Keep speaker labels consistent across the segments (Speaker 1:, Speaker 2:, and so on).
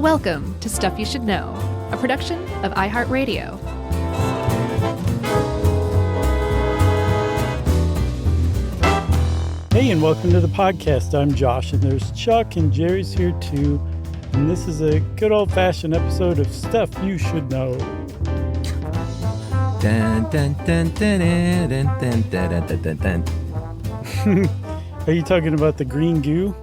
Speaker 1: Welcome to Stuff You Should Know, a production of iHeartRadio.
Speaker 2: Hey, and welcome to the podcast. I'm Josh, and there's Chuck, and Jerry's here too. And this is a good old-fashioned episode of Stuff You Should Know.
Speaker 3: Dun, dun, dun, dun, dun, dun, dun, dun, dun, dun.
Speaker 2: Are you talking about the green goo?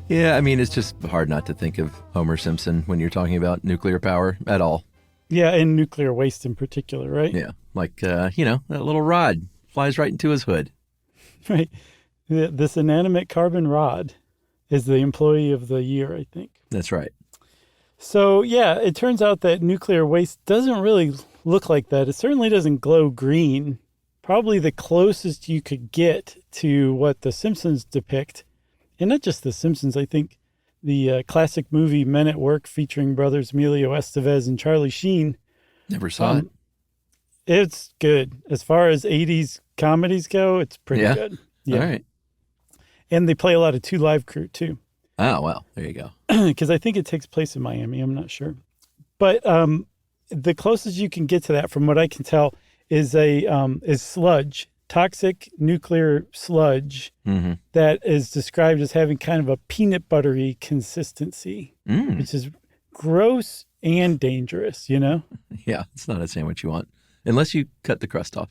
Speaker 3: Yeah, I me't just hard not to think of Homer Simpson when you're talking about nuclear power at all.
Speaker 2: Yeah, and nuclear waste in particular, right?
Speaker 3: Yeah, like, that little rod flies right into his hood.
Speaker 2: Right. This inanimate carbon rod is the employee of the year, I think.
Speaker 3: That's right.
Speaker 2: So, yeah, it turns out that nuclear waste doesn't really look like that. It certainly doesn't glow green. Probably the closest you could get to what the Simpsons depict, and not just the Simpsons, I think the classic movie Men at Work featuring brothers Emilio Estevez and Charlie Sheen.
Speaker 3: Never saw it.
Speaker 2: It's good. As far as 80s comedies go, it's pretty good. Yeah.
Speaker 3: All right.
Speaker 2: And they play a lot of Two Live Crew, too.
Speaker 3: Oh, well, there you go.
Speaker 2: Because I think it takes place in Miami. I'm not sure. But the closest you can get to that, from what I can tell, is is sludge, toxic nuclear sludge that is described as having kind of a peanut buttery consistency, which is gross and dangerous, you know?
Speaker 3: Yeah, it's not a sandwich you want, unless you cut the crust off.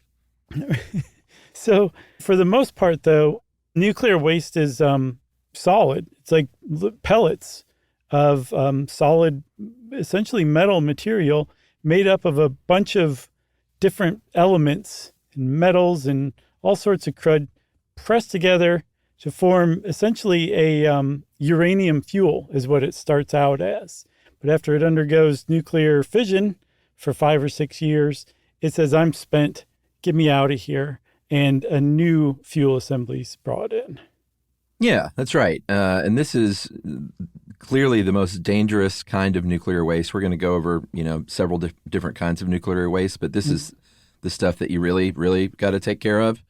Speaker 2: So for the most part, though, nuclear waste is solid. It's like pellets of solid, essentially metal material made up of a bunch of different elements and metals and all sorts of crud pressed together to form essentially a uranium fuel is what it starts out as. But after it undergoes nuclear fission for 5 or 6 years, it says, I'm spent, get me out of here. And a new fuel assembly is brought in.
Speaker 3: Yeah, that's right. And this is clearly the most dangerous kind of nuclear waste. We're going to go over, several different kinds of nuclear waste, but this is the stuff that you really, really got to take care of.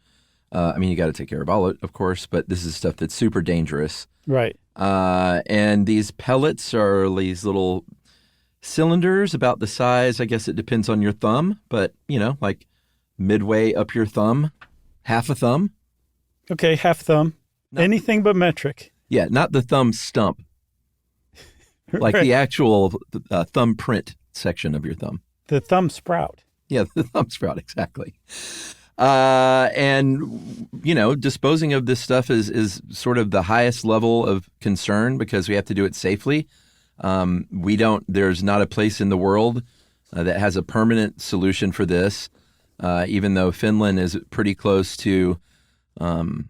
Speaker 3: You got to take care of all of it, of course, but this is stuff that's super dangerous.
Speaker 2: Right.
Speaker 3: And these pellets are these little cylinders about the size, I guess it depends on your thumb, but, like midway up your thumb, half a thumb.
Speaker 2: Okay, half thumb. Anything but metric.
Speaker 3: Yeah, not the thumb stump. Like
Speaker 2: Right.
Speaker 3: the actual thumb print section of your thumb.
Speaker 2: The thumb sprout.
Speaker 3: Yeah, the thumb sprout, exactly. And disposing of this stuff is sort of the highest level of concern because we have to do it safely. There's not a place in the world that has a permanent solution for this, even though Finland is pretty close to, I'm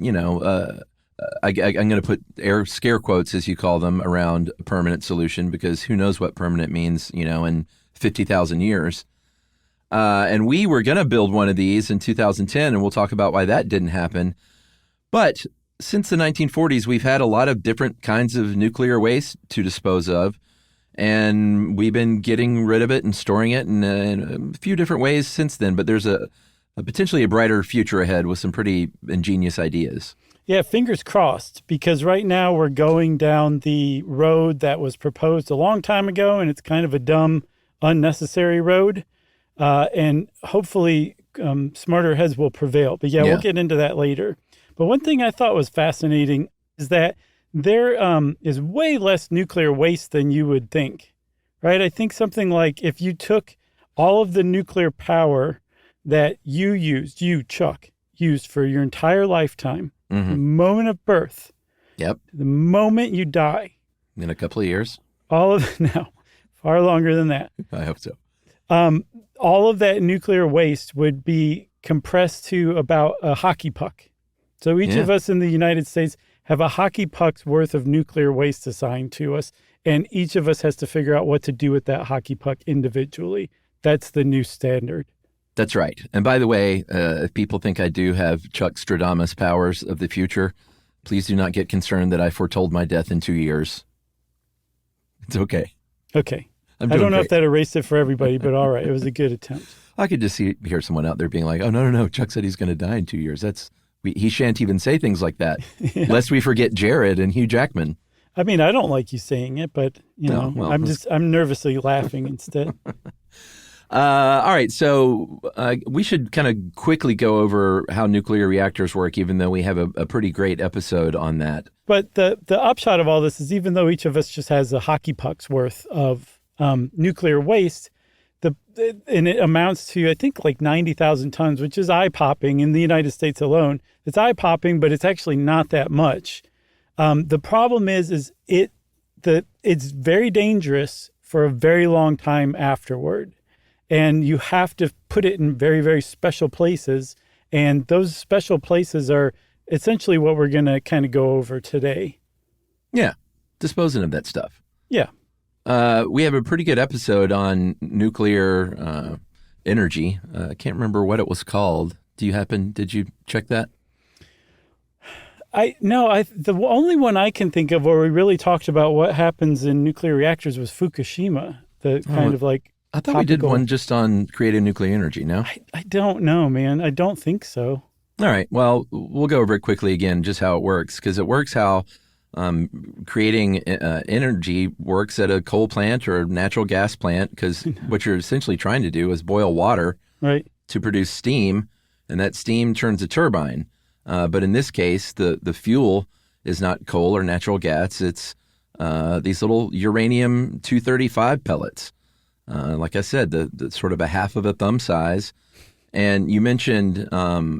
Speaker 3: going to put scare quotes, as you call them, around a permanent solution because who knows what permanent means, in 50,000 years. And we were going to build one of these in 2010, and we'll talk about why that didn't happen. But since the 1940s, we've had a lot of different kinds of nuclear waste to dispose of, and we've been getting rid of it and storing it in a few different ways since then. But there's a potentially a brighter future ahead with some pretty ingenious ideas.
Speaker 2: Yeah, fingers crossed, because right now we're going down the road that was proposed a long time ago, and it's kind of a dumb, unnecessary road. And hopefully smarter heads will prevail. But yeah, we'll get into that later. But one thing I thought was fascinating is that there is way less nuclear waste than you would think, right? I think something like if you took all of the nuclear power that Chuck, used for your entire lifetime, the moment of birth,
Speaker 3: Yep.
Speaker 2: the moment you die.
Speaker 3: In a couple of years.
Speaker 2: All of no, far longer than that.
Speaker 3: I hope so.
Speaker 2: All of that nuclear waste would be compressed to about a hockey puck. So each of us in the United States have a hockey puck's worth of nuclear waste assigned to us, and each of us has to figure out what to do with that hockey puck individually. That's the new standard.
Speaker 3: That's right. And by the way, if people think I do have Chuck Stradamus powers of the future, please do not get concerned that I foretold my death in 2 years. It's okay.
Speaker 2: Okay.
Speaker 3: I
Speaker 2: don't know if that erased it for everybody, but all right. It was a good attempt.
Speaker 3: I could just hear someone out there being like, oh, no. Chuck said he's going to die in 2 years. He shan't even say things like that, lest we forget Jared and Hugh Jackman.
Speaker 2: I mean, I don't like you saying it, but
Speaker 3: well,
Speaker 2: I'm nervously laughing instead.
Speaker 3: All right, so we should kind of quickly go over how nuclear reactors work, even though we have a pretty great episode on that.
Speaker 2: But the upshot of all this is, even though each of us just has a hockey puck's worth of nuclear waste, and it amounts to, I think, like 90,000 tons, which is eye-popping in the United States alone. It's eye-popping, but it's actually not that much. The problem is it's very dangerous for a very long time afterward. And you have to put it in very, very special places. And those special places are essentially what we're going to kind of go over today.
Speaker 3: Yeah, disposing of that stuff.
Speaker 2: Yeah.
Speaker 3: We have a pretty good episode on nuclear energy. I can't remember what it was called. Did you check that?
Speaker 2: The only one I can think of where we really talked about what happens in nuclear reactors was Fukushima.
Speaker 3: I thought we did one just on creating nuclear energy, no?
Speaker 2: I don't know, man. I don't think so.
Speaker 3: All right. Well, we'll go over it quickly again, just how it works, because it works how creating energy works at a coal plant or a natural gas plant, because what you're essentially trying to do is boil water to produce steam, and that steam turns a turbine. But in this case, the fuel is not coal or natural gas. It's these little uranium-235 pellets. Like I said, the sort of a half of a thumb size. And you mentioned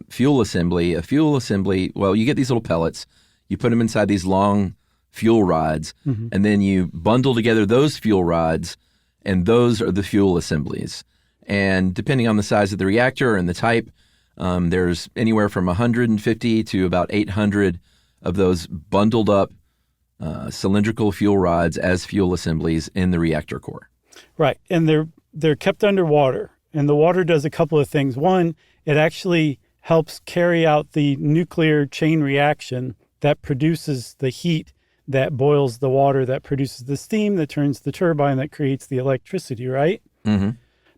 Speaker 3: fuel assembly. A fuel assembly, well, you get these little pellets. You put them inside these long fuel rods, and then you bundle together those fuel rods, and those are the fuel assemblies. And depending on the size of the reactor and the type, there's anywhere from 150 to about 800 of those bundled up cylindrical fuel rods as fuel assemblies in the reactor core.
Speaker 2: Right. And they're kept underwater. And the water does a couple of things. One, it actually helps carry out the nuclear chain reaction that produces the heat that boils the water, that produces the steam, that turns the turbine, that creates the electricity, right?
Speaker 3: Mm-hmm.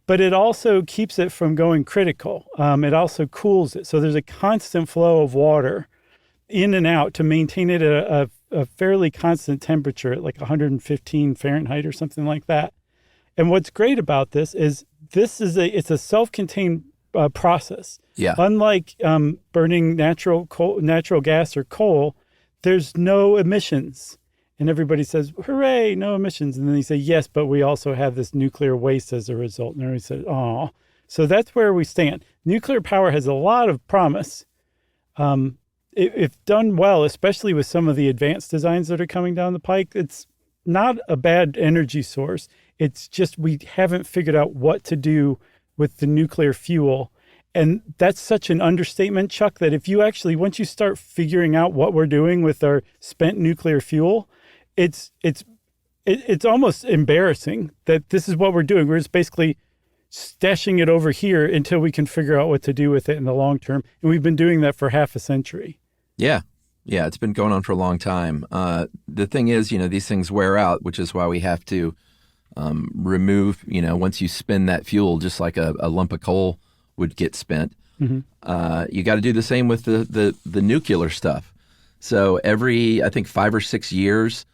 Speaker 2: But it also keeps it from going critical. It also cools it. So there's a constant flow of water in and out to maintain it at a fairly constant temperature at like 115 Fahrenheit or something like that. And what's great about this is it's a self-contained process.
Speaker 3: Yeah.
Speaker 2: Unlike burning natural gas or coal, there's no emissions. And everybody says, hooray, no emissions. And then they say, yes, but we also have this nuclear waste as a result. And everybody says, oh. So that's where we stand. Nuclear power has a lot of promise. If done well, especially with some of the advanced designs that are coming down the pike, it's not a bad energy source. It's just we haven't figured out what to do with the nuclear fuel. And that's such an understatement, Chuck, that if you actually, once you start figuring out what we're doing with our spent nuclear fuel, it's almost embarrassing that this is what we're doing. We're just basically stashing it over here until we can figure out what to do with it in the long term. And we've been doing that for half a century.
Speaker 3: Yeah. Yeah, it's been going on for a long time. The thing is, these things wear out, which is why we have to remove, once you spin that fuel, just like a lump of coal would get spent. Mm-hmm. You got to do the same with the nuclear stuff. So every, I think, 5 or 6 years,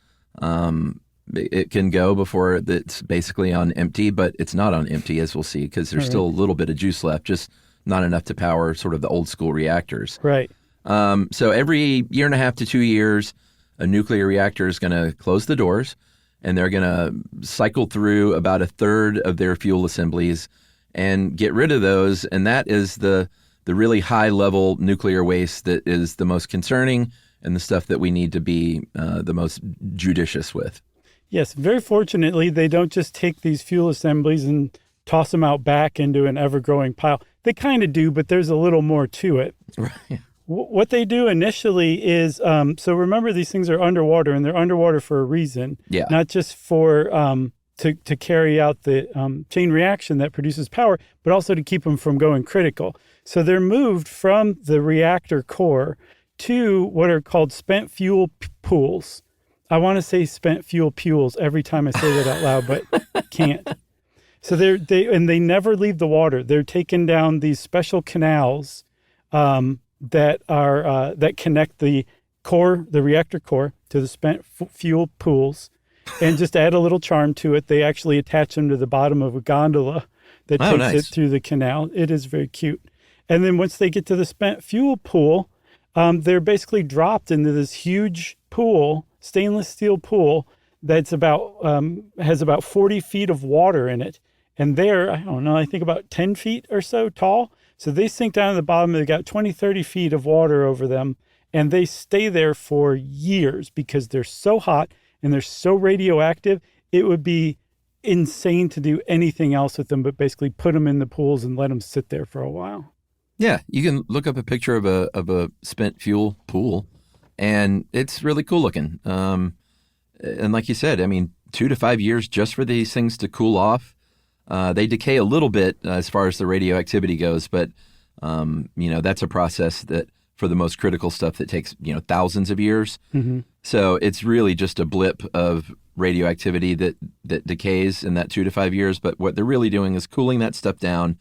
Speaker 3: it can go before it's basically on empty, but it's not on empty, as we'll see, because there's still a little bit of juice left, just not enough to power sort of the old school reactors.
Speaker 2: Right.
Speaker 3: So every 1.5 to 2 years, a nuclear reactor is going to close the doors, and they're going to cycle through about a third of their fuel assemblies and get rid of those. And that is the really high level nuclear waste that is the most concerning and the stuff that we need to be the most judicious with.
Speaker 2: Yes, very fortunately, they don't just take these fuel assemblies and toss them out back into an ever-growing pile. They kind of do, but there's a little more to it.
Speaker 3: Right.
Speaker 2: What they do initially is, so remember these things are underwater, and they're underwater for a reason.
Speaker 3: Yeah.
Speaker 2: Not just for to carry out the chain reaction that produces power, but also to keep them from going critical. So they're moved from the reactor core to what are called spent fuel pools. I want to say spent fuel pools every time I say that out loud, but can't. So they never leave the water. They're taken down these special canals that connect the core, the reactor core, to the spent fuel pools and just add a little charm to it. They actually attach them to the bottom of a gondola that takes it through the canal. It is very cute. And then once they get to the spent fuel pool, they're basically dropped into this huge pool, stainless steel pool, that's has about 40 feet of water in it. And they're, I don't know, I think about 10 feet or so tall. So they sink down to the bottom. They've got 20, 30 feet of water over them. And they stay there for years because they're so hot and they're so radioactive. It would be insane to do anything else with them but basically put them in the pools and let them sit there for a while.
Speaker 3: Yeah, you can look up a picture of a spent fuel pool, and it's really cool looking. And like you said, I mean, 2 to 5 years just for these things to cool off. They decay a little bit as far as the radioactivity goes, but that's a process that for the most critical stuff that takes thousands of years. Mm-hmm. So it's really just a blip of radioactivity that decays in that 2 to 5 years. But what they're really doing is cooling that stuff down,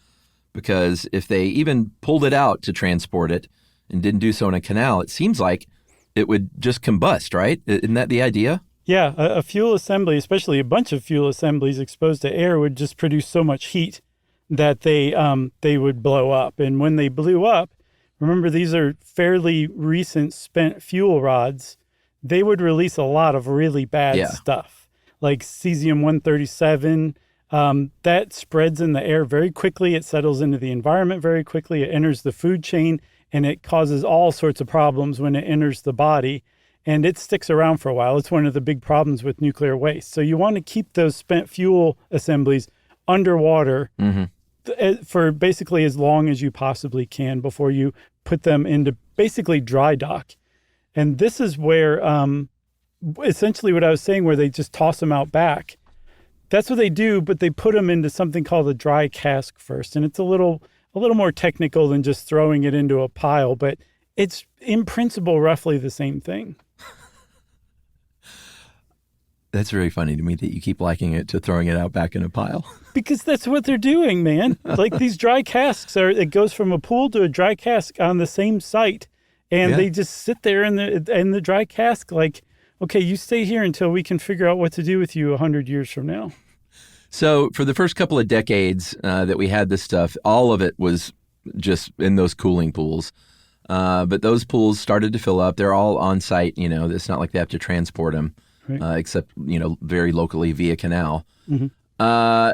Speaker 3: because if they even pulled it out to transport it and didn't do so in a canal, it seems like it would just combust, right? Isn't that the idea?
Speaker 2: Yeah, a fuel assembly, especially a bunch of fuel assemblies exposed to air, would just produce so much heat that they would blow up. And when they blew up, remember, these are fairly recent spent fuel rods, they would release a lot of really bad stuff, like cesium-137. That spreads in the air very quickly. It settles into the environment very quickly. It enters the food chain, and it causes all sorts of problems when it enters the body. And it sticks around for a while. It's one of the big problems with nuclear waste. So you want to keep those spent fuel assemblies underwater for basically as long as you possibly can before you put them into basically dry dock. And this is where essentially what I was saying, where they just toss them out back. That's what they do, but they put them into something called a dry cask first. And it's a little more technical than just throwing it into a pile, but it's in principle roughly the same thing.
Speaker 3: That's very funny to me that you keep liking it to throwing it out back in a pile.
Speaker 2: Because that's what they're doing, man. Like these dry casks it goes from a pool to a dry cask on the same site. And they just sit there in the dry cask like, okay, you stay here until we can figure out what to do with you 100 years from now.
Speaker 3: So for the first couple of decades that we had this stuff, all of it was just in those cooling pools. But those pools started to fill up. They're all on site. It's not like they have to transport them. Right. Except, very locally via canal. Mm-hmm.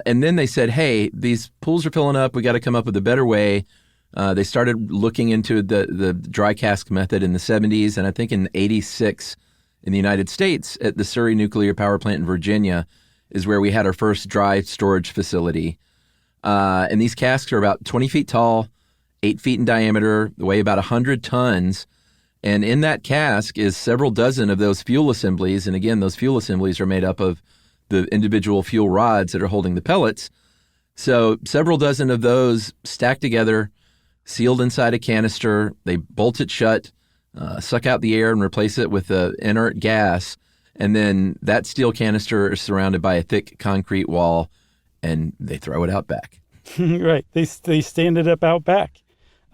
Speaker 3: And then they said, hey, these pools are filling up. We got to come up with a better way. They started looking into the dry cask method in the 70s. And I think in 86 in the United States at the Surrey Nuclear Power Plant in Virginia is where we had our first dry storage facility. And these casks are about 20 feet tall, 8 feet in diameter, weigh about 100 tons. And in that cask is several dozen of those fuel assemblies. And again, those fuel assemblies are made up of the individual fuel rods that are holding the pellets. So several dozen of those stacked together, sealed inside a canister. They bolt it shut, suck out the air and replace it with an inert gas. And then that steel canister is surrounded by a thick concrete wall, and they throw it out back.
Speaker 2: Right. They stand it up out back.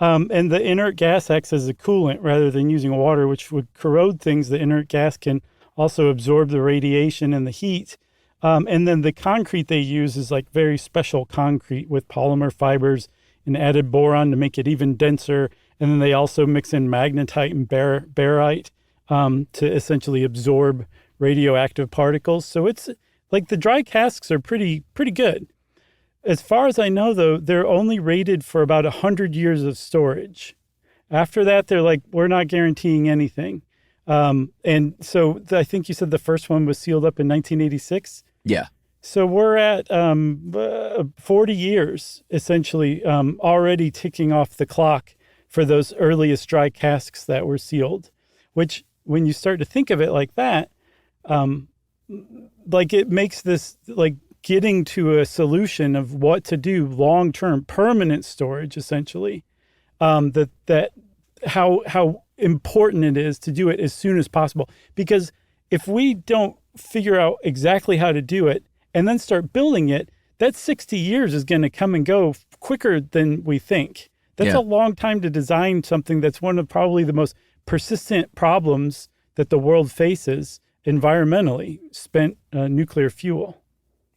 Speaker 2: And the inert gas acts as a coolant rather than using water, which would corrode things. The inert gas can also absorb the radiation and the heat. And then the concrete they use is like very special concrete with polymer fibers and added boron to make it even denser. And then they also mix in magnetite and barite to essentially absorb radioactive particles. So it's like the dry casks are pretty good. As far as I know, though, they're only rated for about 100 years of storage. After that, they're like, we're not guaranteeing anything. And so I think you said the first one was sealed up in 1986?
Speaker 3: Yeah.
Speaker 2: So we're at 40 years, essentially, already ticking off the clock for those earliest dry casks that were sealed, which when you start to think of it like that, like it makes this like getting to a solution of what to do long-term permanent storage, essentially, that how important it is to do it as soon as possible. Because if we don't figure out exactly how to do it and then start building it, that 60 years is going to come and go quicker than we think. That's a long time to design something that's one of probably the most persistent problems that the world faces environmentally, spent nuclear fuel.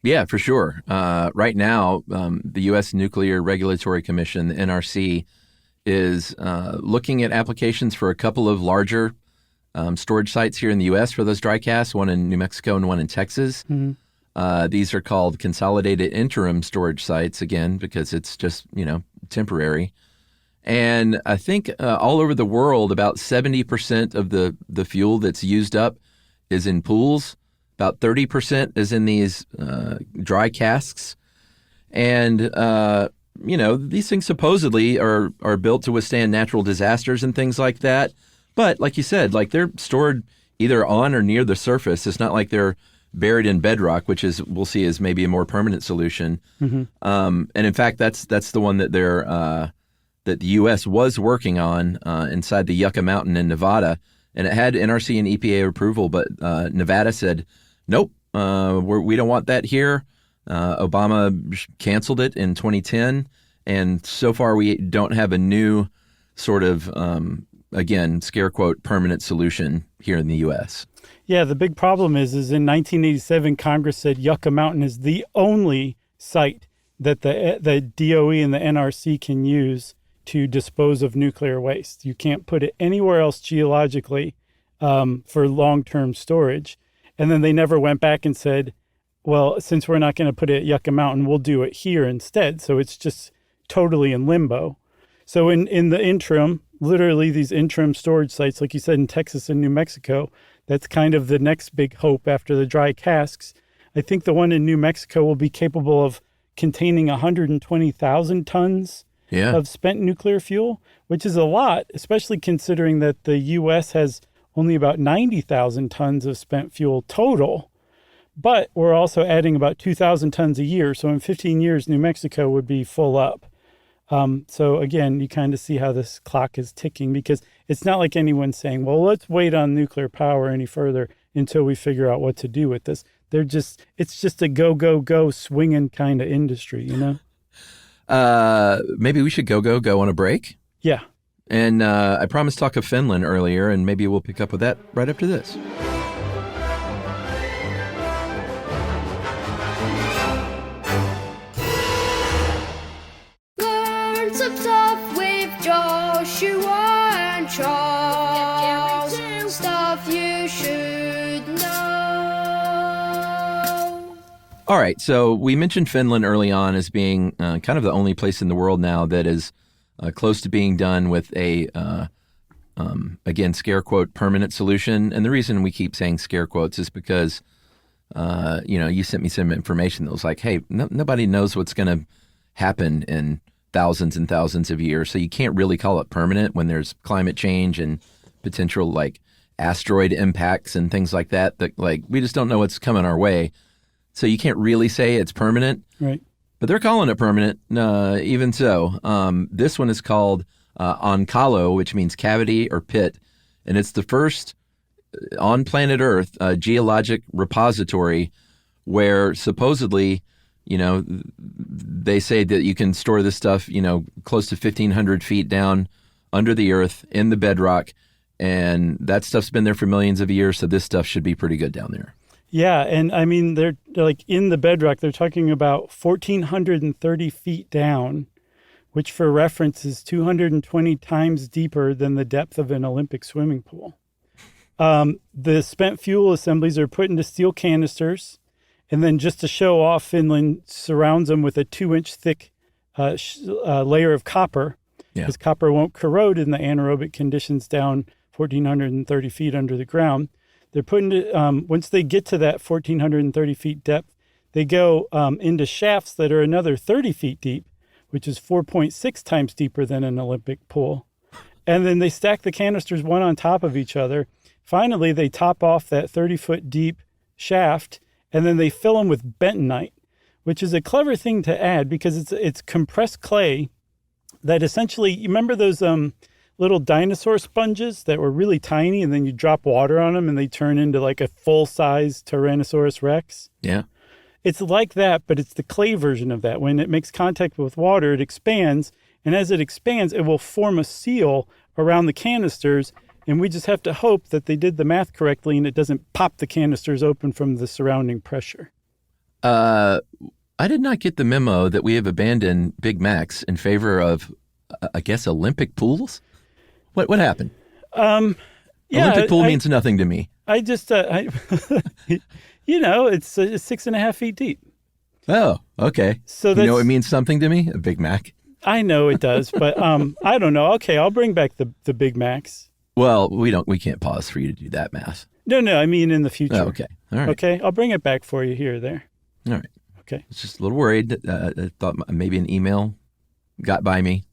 Speaker 3: Yeah, for sure. Right now, the U.S. Nuclear Regulatory Commission, the NRC, is looking at applications for a couple of larger storage sites here in the U.S. for those dry casks, one in New Mexico and one in Texas. Mm-hmm. These are called consolidated interim storage sites, again, because it's just, temporary. And I think all over the world, about 70% of the fuel that's used up is in pools. About 30% is in these dry casks. And, these things supposedly are built to withstand natural disasters and things like that. But like you said, they're stored either on or near the surface. It's not like they're buried in bedrock, which is we'll see as maybe a more permanent solution. Mm-hmm. And in fact, that's the one that that the U.S. was working on inside the Yucca Mountain in Nevada. And it had NRC and EPA approval, but Nevada said, nope, we don't want that here. Obama canceled it in 2010. And so far, we don't have a new sort of, again, scare quote, permanent solution here in the U.S.
Speaker 2: Yeah, the big problem is in 1987, Congress said Yucca Mountain is the only site that the DOE and the NRC can use to dispose of nuclear waste. You can't put it anywhere else geologically for long-term storage. And then they never went back and said, well, since we're not going to put it at Yucca Mountain, we'll do it here instead. So it's just totally in limbo. So in the interim, literally these interim storage sites, like you said, in Texas and New Mexico, that's kind of the next big hope after the dry casks. I think the one in New Mexico will be capable of containing 120,000 tons of spent nuclear fuel, which is a lot, especially considering that the U.S. has only about 90,000 tons of spent fuel total. But we're also adding about 2,000 tons a year. So in 15 years, New Mexico would be full up. So again, you kind of see how this clock is ticking, because it's not like anyone's saying, well, let's wait on nuclear power any further until we figure out what to do with this. It's just a go, go, go swinging kind of industry,
Speaker 3: Maybe we should go on a break.
Speaker 2: Yeah.
Speaker 3: And I promised talk of Finland earlier, and maybe we'll pick up with that right after this.
Speaker 4: Learn some stuff with Joshua and Charles. Stuff you should know.
Speaker 3: All right, so we mentioned Finland early on as being kind of the only place in the world now that is close to being done with a, again, scare quote, permanent solution. And the reason we keep saying scare quotes is because, you sent me some information that was like, hey, nobody knows what's going to happen in thousands and thousands of years. So you can't really call it permanent when there's climate change and potential asteroid impacts and things like that we just don't know what's coming our way. So you can't really say it's permanent.
Speaker 2: Right.
Speaker 3: But they're calling it permanent, even so. This one is called Onkalo, which means cavity or pit. And it's the first on planet Earth geologic repository where supposedly, they say that you can store this stuff, close to 1,500 feet down under the earth in the bedrock. And that stuff's been there for millions of years. So this stuff should be pretty good down there.
Speaker 2: Yeah, and I mean, they're in the bedrock, they're talking about 1,430 feet down, which for reference is 220 times deeper than the depth of an Olympic swimming pool. The spent fuel assemblies are put into steel canisters, and then just to show off, Finland surrounds them with a 2-inch thick layer of copper, because copper won't corrode in the anaerobic conditions down 1,430 feet under the ground. They're put into, once they get to that 1,430 feet depth, they go into shafts that are another 30 feet deep, which is 4.6 times deeper than an Olympic pool. And then they stack the canisters one on top of each other. Finally, they top off that 30-foot deep shaft, and then they fill them with bentonite, which is a clever thing to add because it's compressed clay that essentially, you remember those little dinosaur sponges that were really tiny, and then you drop water on them and they turn into a full-size Tyrannosaurus Rex?
Speaker 3: Yeah.
Speaker 2: It's like that, but it's the clay version of that. When it makes contact with water, it expands, and as it expands, it will form a seal around the canisters, And we just have to hope that they did the math correctly and it doesn't pop the canisters open from the surrounding pressure.
Speaker 3: I did not get the memo that we have abandoned Big Macs in favor of, I guess, Olympic pools. What happened? Olympic pool means nothing to me.
Speaker 2: I just, it's 6.5 feet deep.
Speaker 3: Oh, okay.
Speaker 2: So
Speaker 3: you know it means something to me? A Big Mac.
Speaker 2: I know it does, but I don't know. Okay, I'll bring back the Big Macs.
Speaker 3: Well, we can't pause for you to do that math.
Speaker 2: No, I mean in the future.
Speaker 3: Oh, okay. All right.
Speaker 2: Okay, I'll bring it back for you here or there.
Speaker 3: All right.
Speaker 2: Okay.
Speaker 3: I was just a little worried. I thought maybe an email got by me.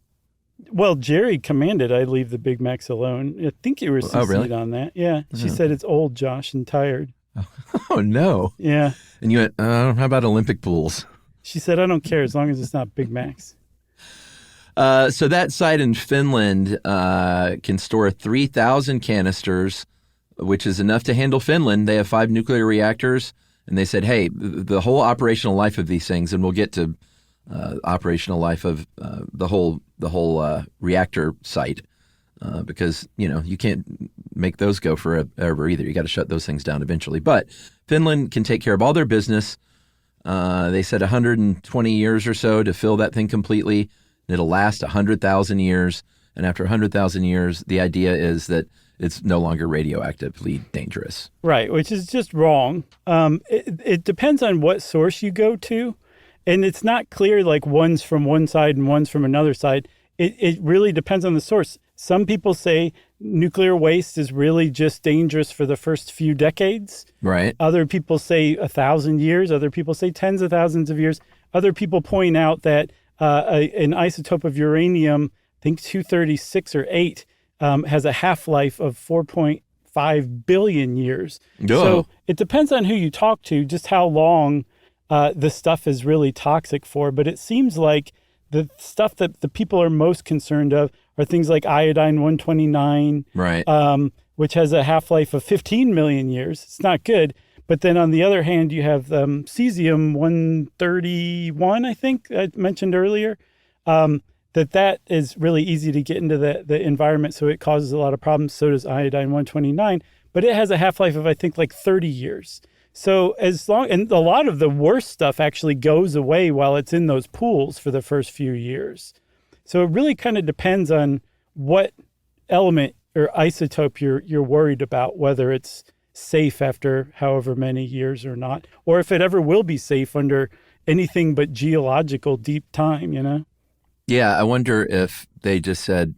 Speaker 2: Well, Jerry commanded I leave the Big Macs alone. I think you were CC'd
Speaker 3: really?
Speaker 2: on that. Yeah. She said it's old, Josh, and tired.
Speaker 3: Oh, no.
Speaker 2: Yeah.
Speaker 3: And you went, how about Olympic pools?
Speaker 2: She said, I don't care as long as it's not Big Macs.
Speaker 3: So that site in Finland can store 3,000 canisters, which is enough to handle Finland. They have 5 nuclear reactors, and they said, hey, the whole operational life of these things, and we'll get to operational life of the whole reactor site, because you can't make those go forever either. You got to shut those things down eventually. But Finland can take care of all their business. They said 120 years or so to fill that thing completely. It'll last 100,000 years. And after 100,000 years, the idea is that it's no longer radioactively dangerous.
Speaker 2: Right, which is just wrong. It depends on what source you go to. And it's not clear like one's from one side and one's from another side. It really depends on the source. Some people say nuclear waste is really just dangerous for the first few decades.
Speaker 3: Right.
Speaker 2: Other people say 1,000 years. Other people say tens of thousands of years. Other people point out that an isotope of uranium, I think 236 or 8, has a half-life of 4.5 billion years.
Speaker 3: Oh.
Speaker 2: So it depends on who you talk to, just how long the stuff is really toxic for. But it seems like the stuff that the people are most concerned of are things like iodine-129,
Speaker 3: right.
Speaker 2: Which has a half-life of 15 million years. It's not good. But then on the other hand, you have cesium-131, I think I mentioned earlier, that is really easy to get into the environment, so it causes a lot of problems. So does iodine-129. But it has a half-life of, I think, like 30 years. So and a lot of the worst stuff actually goes away while it's in those pools for the first few years. So it really kind of depends on what element or isotope you're worried about, whether it's safe after however many years or not, or if it ever will be safe under anything but geological deep time,
Speaker 3: Yeah, I wonder if they just said,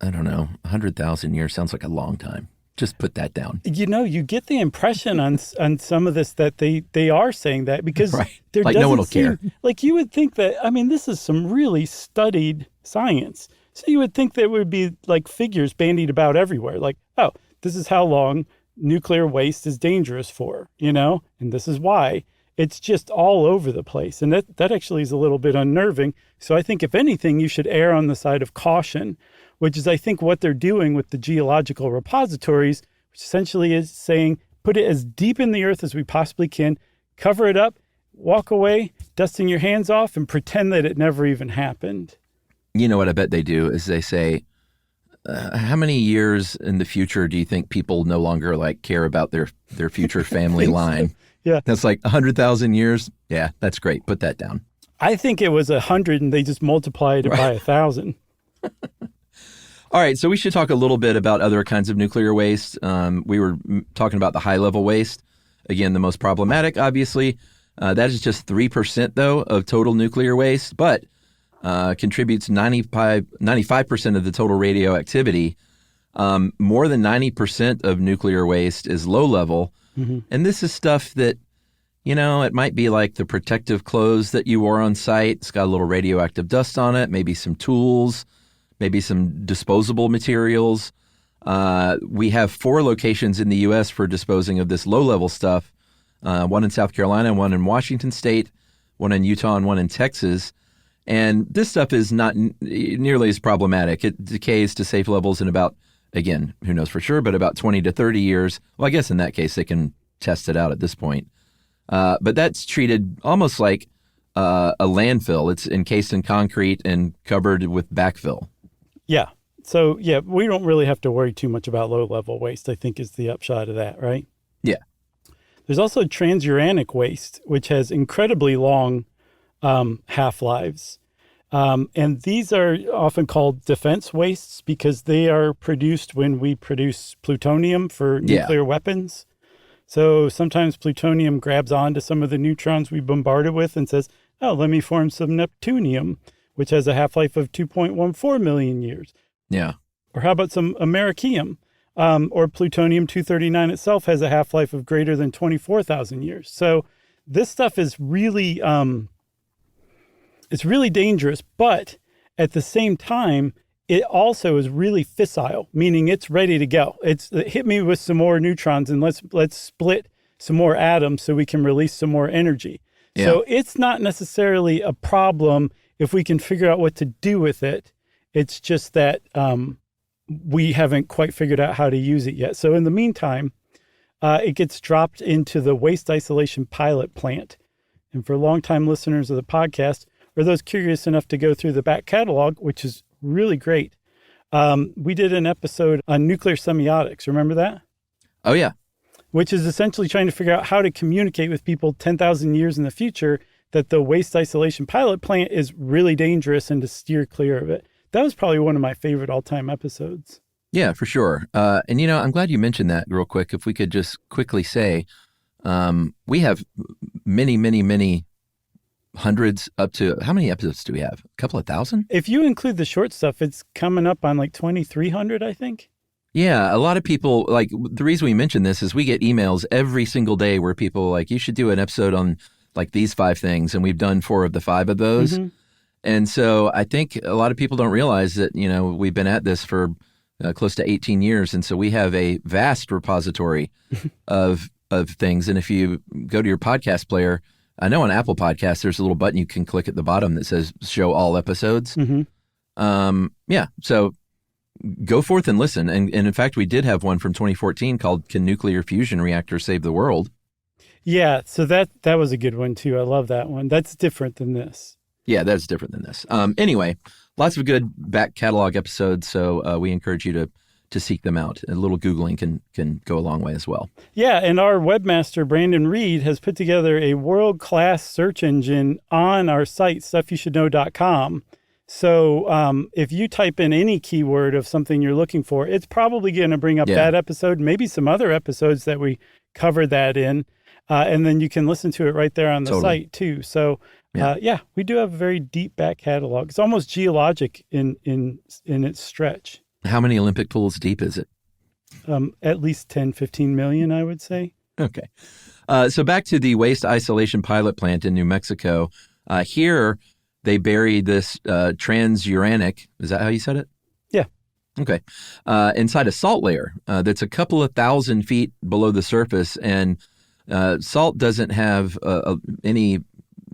Speaker 3: I don't know, 100,000 years sounds like a long time. Just put that down.
Speaker 2: You get the impression on some of this that they are saying that because
Speaker 3: right.
Speaker 2: there
Speaker 3: like
Speaker 2: doesn't
Speaker 3: no one will
Speaker 2: seem,
Speaker 3: care.
Speaker 2: Like you would think that, this is some really studied science. So you would think there would be like figures bandied about everywhere. Like, oh, this is how long nuclear waste is dangerous for, and this is why. It's just all over the place. And that actually is a little bit unnerving. So I think if anything, you should err on the side of caution, which is, I think, what they're doing with the geological repositories, which essentially is saying, put it as deep in the earth as we possibly can, cover it up, walk away, dusting your hands off, and pretend that it never even happened.
Speaker 3: You know what I bet they do is they say, how many years in the future do you think people no longer care about their future family line?
Speaker 2: So. Yeah.
Speaker 3: That's like 100,000 years. Yeah, that's great. Put that down.
Speaker 2: I think it was 100 and they just multiplied it by 1,000.
Speaker 3: All right, so we should talk a little bit about other kinds of nuclear waste. We were talking about the high-level waste. Again, the most problematic, obviously. That is just 3%, though, of total nuclear waste, but contributes 95% of the total radioactivity. More than 90% of nuclear waste is low-level, and this is stuff that, it might be like the protective clothes that you wore on site. It's got a little radioactive dust on it, maybe some tools, maybe some disposable materials. We have 4 locations in the U.S. for disposing of this low-level stuff, one in South Carolina, one in Washington State, one in Utah, and one in Texas. And this stuff is not nearly as problematic. It decays to safe levels in about, again, who knows for sure, but about 20 to 30 years. Well, I guess in that case, they can test it out at this point. But that's treated almost like a landfill. It's encased in concrete and covered with backfill.
Speaker 2: Yeah. So, yeah, we don't really have to worry too much about low-level waste, I think is the upshot of that, right?
Speaker 3: Yeah.
Speaker 2: There's also transuranic waste, which has incredibly long half-lives. And these are often called defense wastes because they are produced when we produce plutonium for nuclear weapons. So sometimes plutonium grabs onto some of the neutrons we bombard it with and says, oh, let me form some neptunium, which has a half-life of 2.14 million years.
Speaker 3: Yeah.
Speaker 2: Or how about some americium? Or plutonium-239 itself has a half-life of greater than 24,000 years. So this stuff is really, it's really dangerous, but at the same time, it also is really fissile, meaning it's ready to go. It's hit me with some more neutrons and let's split some more atoms so we can release some more energy. Yeah. So it's not necessarily a problem if we can figure out what to do with it. It's just that we haven't quite figured out how to use it yet. So in the meantime, it gets dropped into the waste isolation pilot plant. And for longtime listeners of the podcast, or those curious enough to go through the back catalog, which is really great, we did an episode on nuclear semiotics. Remember that?
Speaker 3: Oh, yeah.
Speaker 2: Which is essentially trying to figure out how to communicate with people 10,000 years in the future that the waste isolation pilot plant is really dangerous and to steer clear of it. That was probably one of my favorite all-time episodes.
Speaker 3: Yeah, for sure. And, I'm glad you mentioned that real quick. If we could just quickly say, we have many, many, many hundreds up to, how many episodes do we have? A couple of thousand?
Speaker 2: If you include the short stuff, it's coming up on like 2,300, I think.
Speaker 3: Yeah, a lot of people, like, the reason we mention this is we get emails every single day where people are like, you should do an episode on like these 5 things. And we've done 4 of the 5 of those. Mm-hmm. And so I think a lot of people don't realize that, we've been at this for close to 18 years. And so we have a vast repository of things. And if you go to your podcast player, I know on Apple Podcasts, there's a little button you can click at the bottom that says show all episodes. Mm-hmm. Yeah. So go forth and listen. And in fact, we did have one from 2014 called Can Nuclear Fusion Reactors Save the World?
Speaker 2: Yeah. So that was a good one too. I love that one. That's different than this.
Speaker 3: Yeah, that's different than this. Anyway, lots of good back catalog episodes. So we encourage you to seek them out. A little Googling can go a long way as well.
Speaker 2: Yeah, and our webmaster, Brandon Reed, has put together a world-class search engine on our site, stuffyoushouldknow.com. So if you type in any keyword of something you're looking for, it's probably going to bring up that episode, maybe some other episodes that we covered that in. And then you can listen to it right there on the site, too. So, we do have a very deep back catalog. It's almost geologic in its stretch.
Speaker 3: How many Olympic pools deep is it?
Speaker 2: At least 10, 15 million, I would say.
Speaker 3: Okay. So back to the waste isolation pilot plant in New Mexico. Here, they buried this transuranic. Is that how you said it? Yeah. Okay. Inside a salt layer that's a couple of thousand feet below the surface. And salt doesn't have any,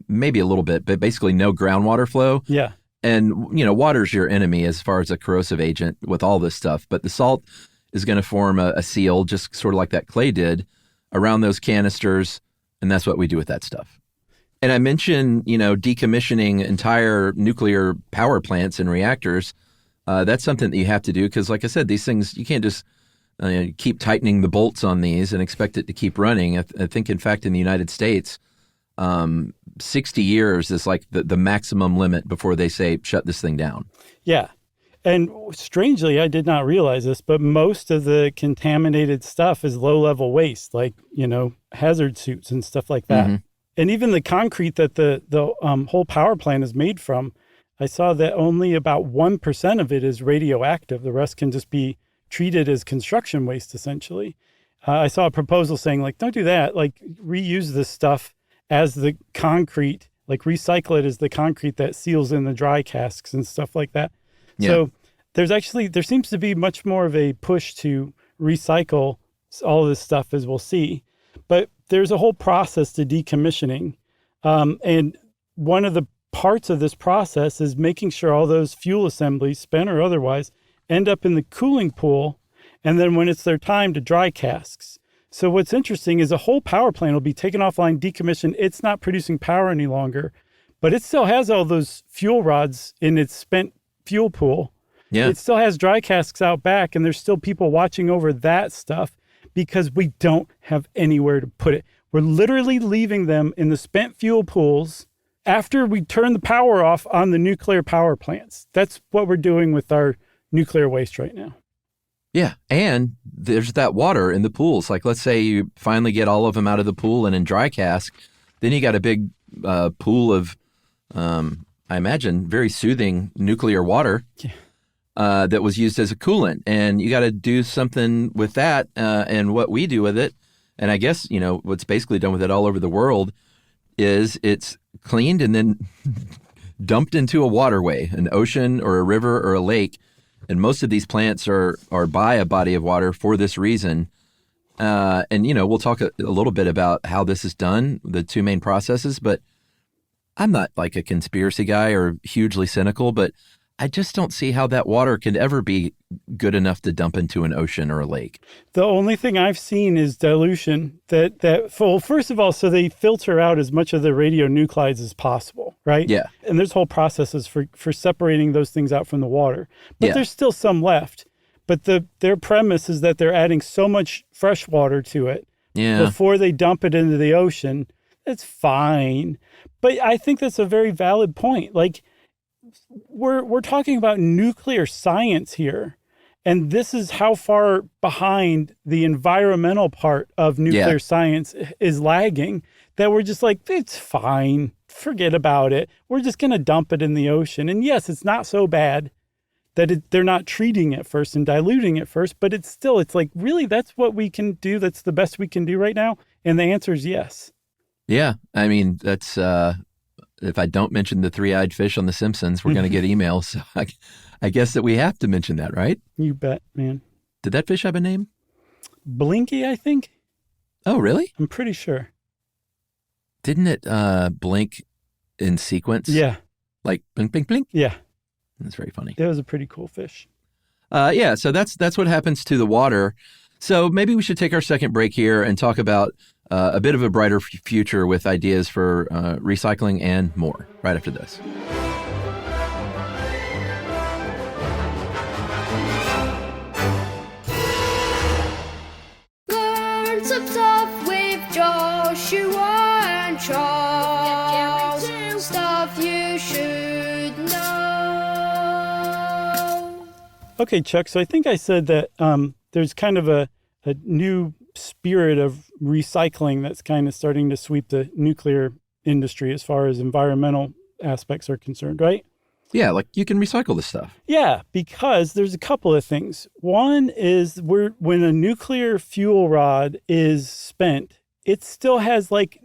Speaker 3: maybe a little bit, but basically no groundwater flow. Yeah. And, water's your enemy as far as a corrosive agent with all this stuff. But the salt is going to form a seal, just sort of like that clay did, around those canisters. And that's what we do with that stuff. And I mentioned, decommissioning entire nuclear power plants and reactors. That's something that you have to do because, like I said, these things, you can't just keep tightening the bolts on these and expect it to keep running. I think, in fact, in the United States, 60 years is like the maximum limit before they say, shut this thing down. Yeah.
Speaker 2: And strangely, I did not realize this, but most of the contaminated stuff is low-level waste, like, hazard suits and stuff like that. Mm-hmm. And even the concrete that the whole power plant is made from, I saw that only about 1% of it is radioactive. The rest can just be treated as construction waste, essentially. I saw a proposal saying, like, don't do that. Like, reuse this stuff as the concrete, like recycle it as the concrete that seals in the dry casks and stuff like that. Yeah. So there seems to be much more of a push to recycle all of this stuff, as we'll see. But there's a whole process to decommissioning. And one of the parts of this process is making sure all those fuel assemblies, spent or otherwise, end up in the cooling pool. And then when it's their time to dry casks. So what's interesting is a whole power plant will be taken offline, decommissioned. It's not producing power any longer, but it still has all those fuel rods in its spent fuel pool.
Speaker 3: Yeah.
Speaker 2: It still has dry casks out back, and there's still people watching over that stuff because we don't have anywhere to put it. We're literally leaving them in the spent fuel pools after we turn the power off on the nuclear power plants. That's what we're doing with our nuclear waste right now.
Speaker 3: Yeah. And there's that water in the pools. Like, let's say you finally get all of them out of the pool and in dry cask, then you got a big pool of, I imagine, very soothing nuclear water.
Speaker 2: Yeah.
Speaker 3: That was used as a coolant, and you got to do something with that. And what we do with it, and I guess, what's basically done with it all over the world is it's cleaned and then dumped into a waterway, an ocean or a river or a lake. And most of these plants are by a body of water for this reason. And we'll talk a little bit about how this is done, the two main processes, but I'm not like a conspiracy guy or hugely cynical, but I just don't see how that water can ever be good enough to dump into an ocean or a lake.
Speaker 2: The only thing I've seen is dilution well, first of all, so they filter out as much of the radionuclides as possible, right?
Speaker 3: Yeah.
Speaker 2: And there's whole processes for separating those things out from the water. But there's still some left. But their premise is that they're adding so much fresh water to it before they dump it into the ocean. That's fine. But I think that's a very valid point. Like, we're talking about nuclear science here, and this is how far behind the environmental part of nuclear science is lagging, that we're just like, it's fine, forget about it. We're just going to dump it in the ocean. And yes, it's not so bad that they're not treating it first and diluting it first, but it's like, really, that's what we can do? That's the best we can do right now? And the answer is yes.
Speaker 3: Yeah. I mean, that's... if I don't mention the three-eyed fish on The Simpsons, we're going to get emails. So I guess that we have to mention that, right?
Speaker 2: You bet, man.
Speaker 3: Did that fish have a name?
Speaker 2: Blinky, I think.
Speaker 3: Oh, really?
Speaker 2: I'm pretty sure.
Speaker 3: Didn't it blink in sequence?
Speaker 2: Yeah.
Speaker 3: Like blink, blink, blink?
Speaker 2: Yeah.
Speaker 3: That's very funny.
Speaker 2: That was a pretty cool fish.
Speaker 3: So that's what happens to the water. So maybe we should take our second break here and talk about a bit of a brighter future with ideas for recycling and more right after this.
Speaker 4: Learn some stuff with Joshua and Charles. Stuff you should know.
Speaker 2: Okay, Chuck. So I think I said that there's kind of a new spirit of recycling that's kind of starting to sweep the nuclear industry as far as environmental aspects are concerned, right?
Speaker 3: Yeah, like you can recycle this stuff.
Speaker 2: Yeah, because there's a couple of things. One is when a nuclear fuel rod is spent, it still has like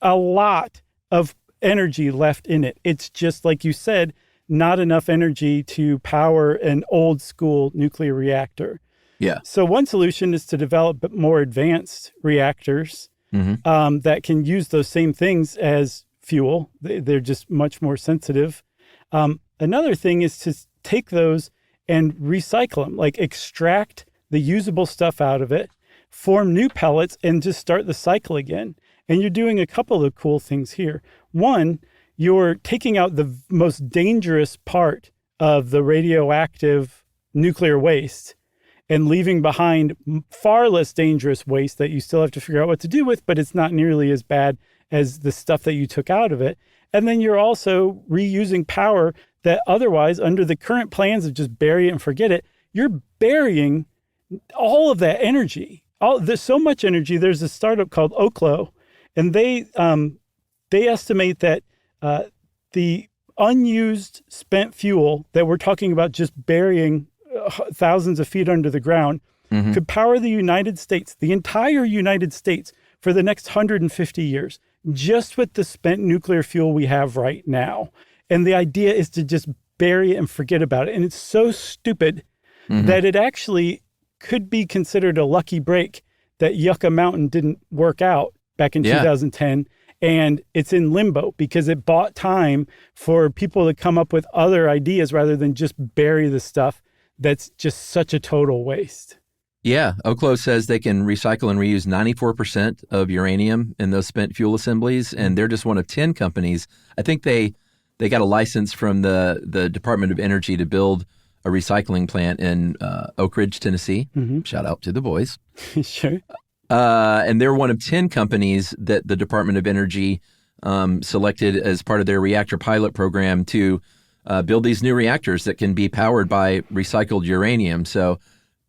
Speaker 2: a lot of energy left in it. It's just like you said, not enough energy to power an old school nuclear reactor.
Speaker 3: Yeah.
Speaker 2: So one solution is to develop more advanced reactors that can use those same things as fuel. They're just much more sensitive. Another thing is to take those and recycle them, like extract the usable stuff out of it, form new pellets, and just start the cycle again. And you're doing a couple of cool things here. One, you're taking out the most dangerous part of the radioactive nuclear waste and leaving behind far less dangerous waste that you still have to figure out what to do with, but it's not nearly as bad as the stuff that you took out of it. And then you're also reusing power that otherwise, under the current plans of just bury it and forget it, you're burying all of that energy. There's so much energy. There's a startup called Oklo, and they estimate that the unused spent fuel that we're talking about just burying thousands of feet under the ground could power the United States, the entire United States, for the next 150 years, just with the spent nuclear fuel we have right now. And the idea is to just bury it and forget about it. And it's so stupid that it actually could be considered a lucky break that Yucca Mountain didn't work out back in 2010. And it's in limbo because it bought time for people to come up with other ideas rather than just bury the stuff that's just such a total waste.
Speaker 3: Yeah. Oklo says they can recycle and reuse 94% of uranium in those spent fuel assemblies. And they're just one of 10 companies. I think they they got a license from the Department of Energy to build a recycling plant in Oak Ridge, Tennessee. Shout out to the boys.
Speaker 2: Sure.
Speaker 3: And they're one of 10 companies that the Department of Energy selected as part of their reactor pilot program to build these new reactors that can be powered by recycled uranium. So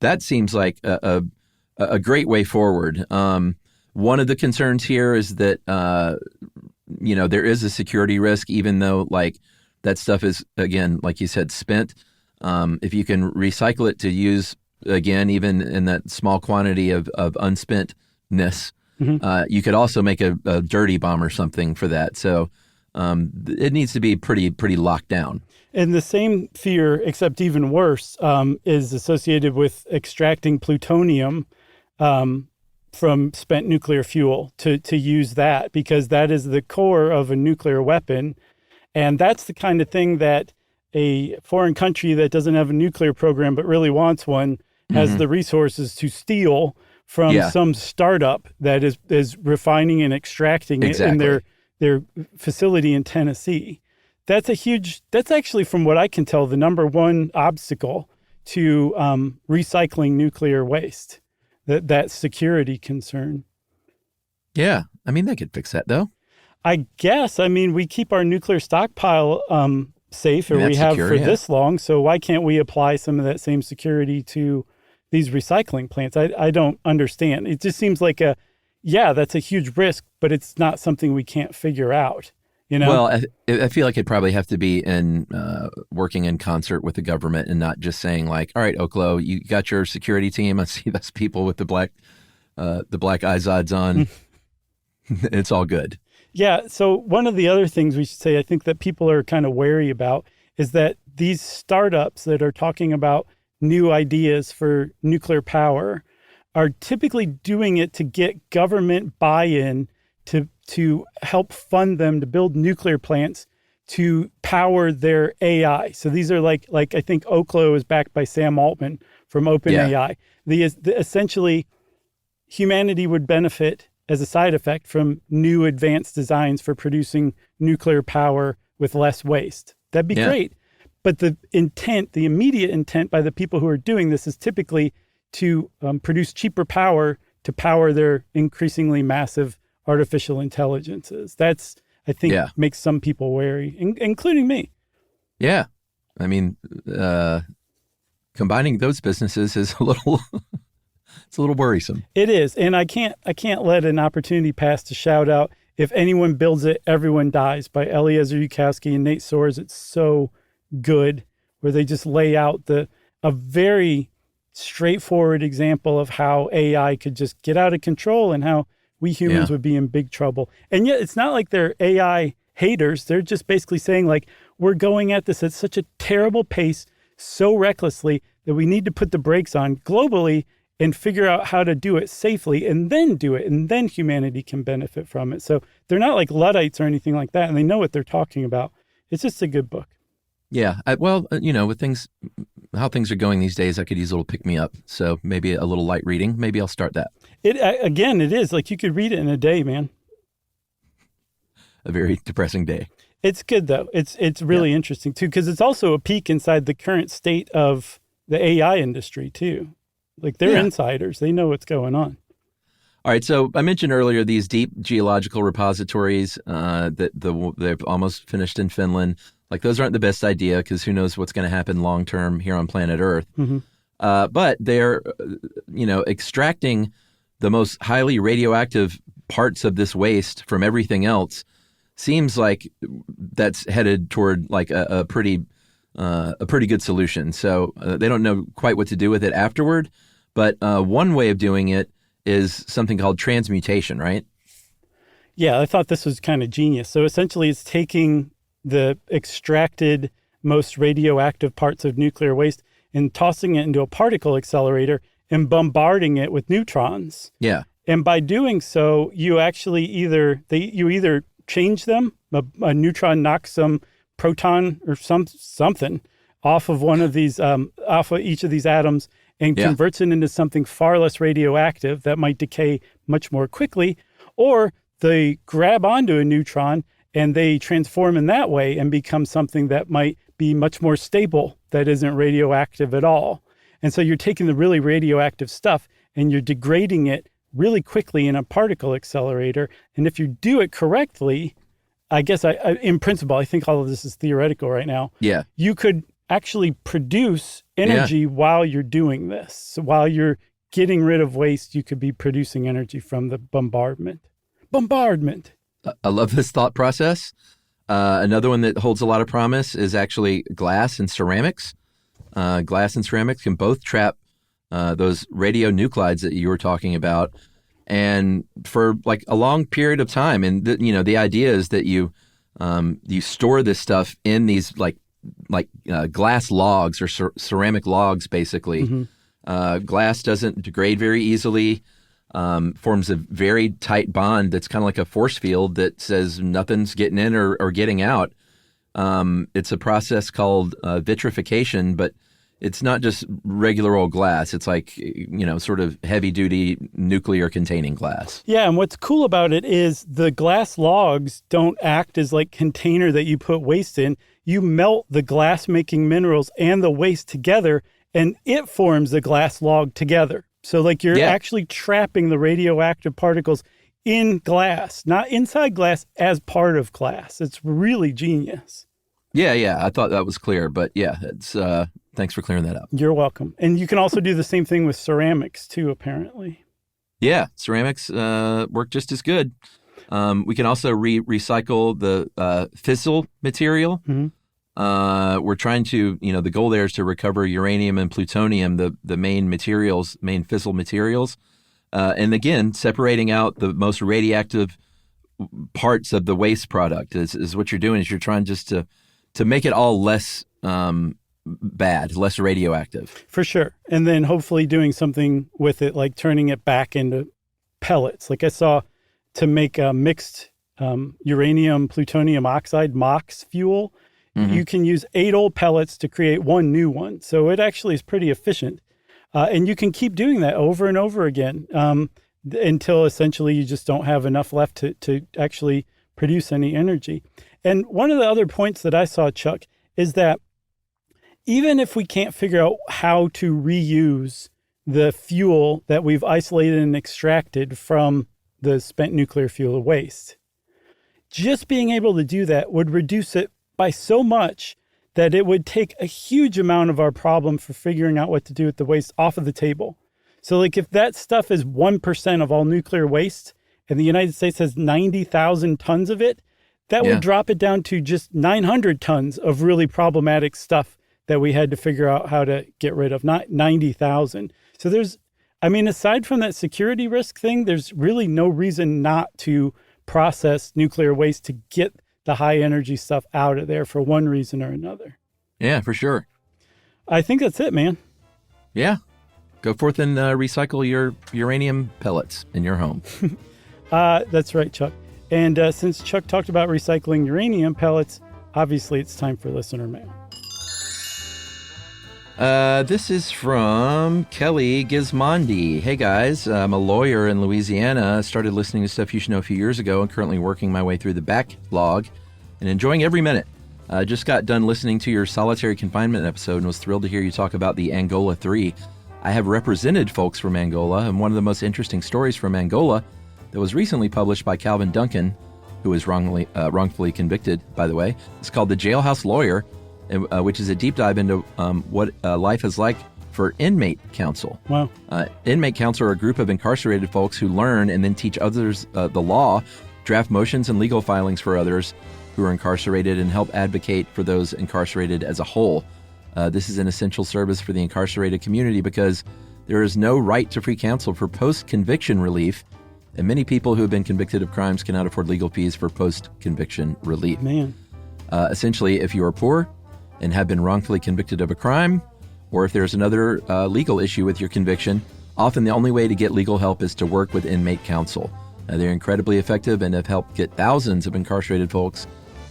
Speaker 3: that seems like a great way forward. One of the concerns here is that, there is a security risk, even though like that stuff is, again, like you said, spent. If you can recycle it to use again, even in that small quantity of unspentness, you could also make a dirty bomb or something for that. So it needs to be pretty locked down.
Speaker 2: And the same fear, except even worse, is associated with extracting plutonium from spent nuclear fuel to use that, because that is the core of a nuclear weapon. And that's the kind of thing that a foreign country that doesn't have a nuclear program but really wants one has the resources to steal from some startup that is refining and extracting it in their facility in Tennessee. That's actually, from what I can tell, the number one obstacle to recycling nuclear waste, that security concern.
Speaker 3: Yeah. I mean, they could fix that, though.
Speaker 2: I guess. I mean, we keep our nuclear stockpile safe, or we have for this long, so why can't we apply some of that same security to these recycling plants? I don't understand. It just seems like that's a huge risk, but it's not something we can't figure out.
Speaker 3: Well, I feel like it'd probably have to be working in concert with the government and not just saying like, all right, Oklo, you got your security team. I see those people with the black Izods on. It's all good.
Speaker 2: Yeah. So one of the other things we should say, I think that people are kind of wary about, is that these startups that are talking about new ideas for nuclear power are typically doing it to get government buy-in to help fund them to build nuclear plants to power their AI. So these are like I think Oklo is backed by Sam Altman from OpenAI. Essentially, humanity would benefit as a side effect from new advanced designs for producing nuclear power with less waste. That'd be great. But the immediate intent by the people who are doing this is typically to produce cheaper power to power their increasingly massive artificial intelligences. That's, I think, makes some people wary, including me. Yeah.
Speaker 3: I mean, combining those businesses is a little it's a little worrisome.
Speaker 2: It is. And I can't let an opportunity pass to shout out If Anyone Builds It, Everyone Dies by Eliezer Yudkowsky and Nate Soares. It's so good, where they just lay out a very straightforward example of how AI could just get out of control and how we humans would be in big trouble. And yet it's not like they're AI haters. They're just basically saying, like, we're going at this at such a terrible pace, so recklessly, that we need to put the brakes on globally and figure out how to do it safely and then do it. And then humanity can benefit from it. So they're not like Luddites or anything like that. And they know what they're talking about. It's just a good book.
Speaker 3: Yeah. With how things are going these days, I could use a little pick-me-up. So maybe a little light reading. Maybe I'll start that.
Speaker 2: It is. Like, you could read it in a day, man.
Speaker 3: A very depressing day.
Speaker 2: It's good, though. It's really interesting, too, because it's also a peek inside the current state of the AI industry, too. Like, they're insiders. They know what's going on.
Speaker 3: All right. So I mentioned earlier these deep geological repositories that they've almost finished in Finland. Like, those aren't the best idea, because who knows what's going to happen long term here on planet Earth. Mm-hmm. But they're, extracting the most highly radioactive parts of this waste from everything else. Seems like that's headed toward like a pretty good solution. So they don't know quite what to do with it afterward. But one way of doing it is something called transmutation, right?
Speaker 2: Yeah, I thought this was kind of genius. So essentially, it's taking the extracted most radioactive parts of nuclear waste and tossing it into a particle accelerator and bombarding it with neutrons.
Speaker 3: Yeah.
Speaker 2: And by doing so, you actually either change them, a neutron knocks some proton or something off of one of these, off of each of these atoms, and converts it into something far less radioactive that might decay much more quickly, or they grab onto a neutron and they transform in that way and become something that might be much more stable, that isn't radioactive at all. And so you're taking the really radioactive stuff and you're degrading it really quickly in a particle accelerator. And if you do it correctly, I guess in principle, I think all of this is theoretical right now.
Speaker 3: Yeah.
Speaker 2: You could actually produce energy while you're doing this. So while you're getting rid of waste, you could be producing energy from the bombardment.
Speaker 3: I love this thought process. Another one that holds a lot of promise is actually glass and ceramics. Glass and ceramics can both trap those radionuclides that you were talking about, and for like a long period of time. And the idea is that you store this stuff in these like glass logs or ceramic logs, basically. Mm-hmm. Glass doesn't degrade very easily. Forms a very tight bond that's kind of like a force field that says nothing's getting in or getting out. It's a process called vitrification, but it's not just regular old glass. It's like, sort of heavy-duty nuclear containing glass.
Speaker 2: Yeah, and what's cool about it is the glass logs don't act as like container that you put waste in. You melt the glass-making minerals and the waste together, and it forms the glass log together. So like you're actually trapping the radioactive particles in glass, not inside glass, as part of glass. It's really genius.
Speaker 3: Yeah. I thought that was clear, but yeah, it's thanks for clearing that up.
Speaker 2: You're welcome. And you can also do the same thing with ceramics too, apparently.
Speaker 3: Yeah, ceramics work just as good. We can also recycle the fissile material. Mm-hmm. We're trying to, the goal there is to recover uranium and plutonium, the main fissile materials. And again, separating out the most radioactive parts of the waste product is what you're doing, is you're trying just to make it all less bad, less radioactive. For sure.
Speaker 2: And then hopefully doing something with it, like turning it back into pellets. Like I saw, to make a mixed uranium plutonium oxide MOX fuel, mm-hmm. you can use 8 old pellets to create 1 new one. So it actually is pretty efficient. And you can keep doing that over and over again until essentially you just don't have enough left to actually produce any energy. And one of the other points that I saw, Chuck, is that even if we can't figure out how to reuse the fuel that we've isolated and extracted from the spent nuclear fuel waste, just being able to do that would reduce it by so much that it would take a huge amount of our problem for figuring out what to do with the waste off of the table. So like if that stuff is 1% of all nuclear waste and the United States has 90,000 tons of it, that would drop it down to just 900 tons of really problematic stuff that we had to figure out how to get rid of, not 90,000. So aside from that security risk thing, there's really no reason not to process nuclear waste to get the high energy stuff out of there for one reason or another.
Speaker 3: Yeah, for sure.
Speaker 2: I think that's it, man.
Speaker 3: Yeah. Go forth and recycle your uranium pellets in your home.
Speaker 2: That's right, Chuck. And since Chuck talked about recycling uranium pellets, obviously it's time for listener mail.
Speaker 3: This is from Kelly Gismondi. Hey guys, I'm a lawyer in Louisiana. I started listening to Stuff You Should Know a few years ago and currently working my way through the backlog and enjoying every minute. I just got done listening to your solitary confinement episode and was thrilled to hear you talk about the Angola 3. I have represented folks from Angola, and one of the most interesting stories from Angola that was recently published by Calvin Duncan, who was wrongfully convicted, by the way, is called The Jailhouse Lawyer, which is a deep dive into what life is like for inmate counsel.
Speaker 2: Wow.
Speaker 3: Inmate counsel are a group of incarcerated folks who learn and then teach others the law, draft motions and legal filings for others who are incarcerated, and help advocate for those incarcerated as a whole. This is an essential service for the incarcerated community because there is no right to free counsel for post-conviction relief, and many people who have been convicted of crimes cannot afford legal fees for post-conviction relief.
Speaker 2: Man.
Speaker 3: Essentially, if you are poor and have been wrongfully convicted of a crime, or if there's another legal issue with your conviction, often the only way to get legal help is to work with inmate counsel. They're incredibly effective and have helped get thousands of incarcerated folks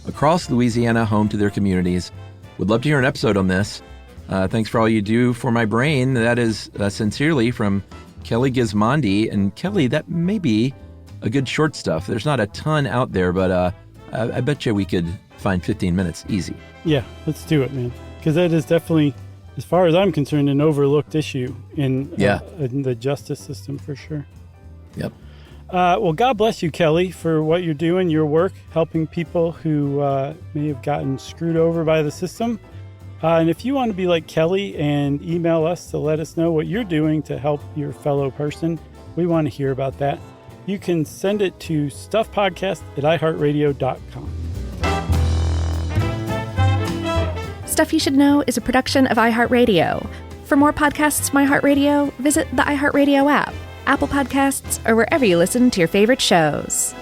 Speaker 3: across Louisiana home to their communities. Would love to hear an episode on this. Thanks for all you do for my brain. That is sincerely from Kelly Gismondi. And Kelly, that may be a good short stuff. There's not a ton out there, but I bet you we could find 15 minutes easy.
Speaker 2: Yeah, let's do it, man. Because that is definitely, as far as I'm concerned, an overlooked issue in the justice system for sure.
Speaker 3: Yep.
Speaker 2: Well, God bless you, Kelly, for what you're doing, your work, helping people who may have gotten screwed over by the system. And if you want to be like Kelly and email us to let us know what you're doing to help your fellow person, we want to hear about that. You can send it to stuffpodcast@iheartradio.com.
Speaker 1: Stuff You Should Know is a production of iHeartRadio. For more podcasts from iHeartRadio, visit the iHeartRadio app, Apple Podcasts, or wherever you listen to your favorite shows.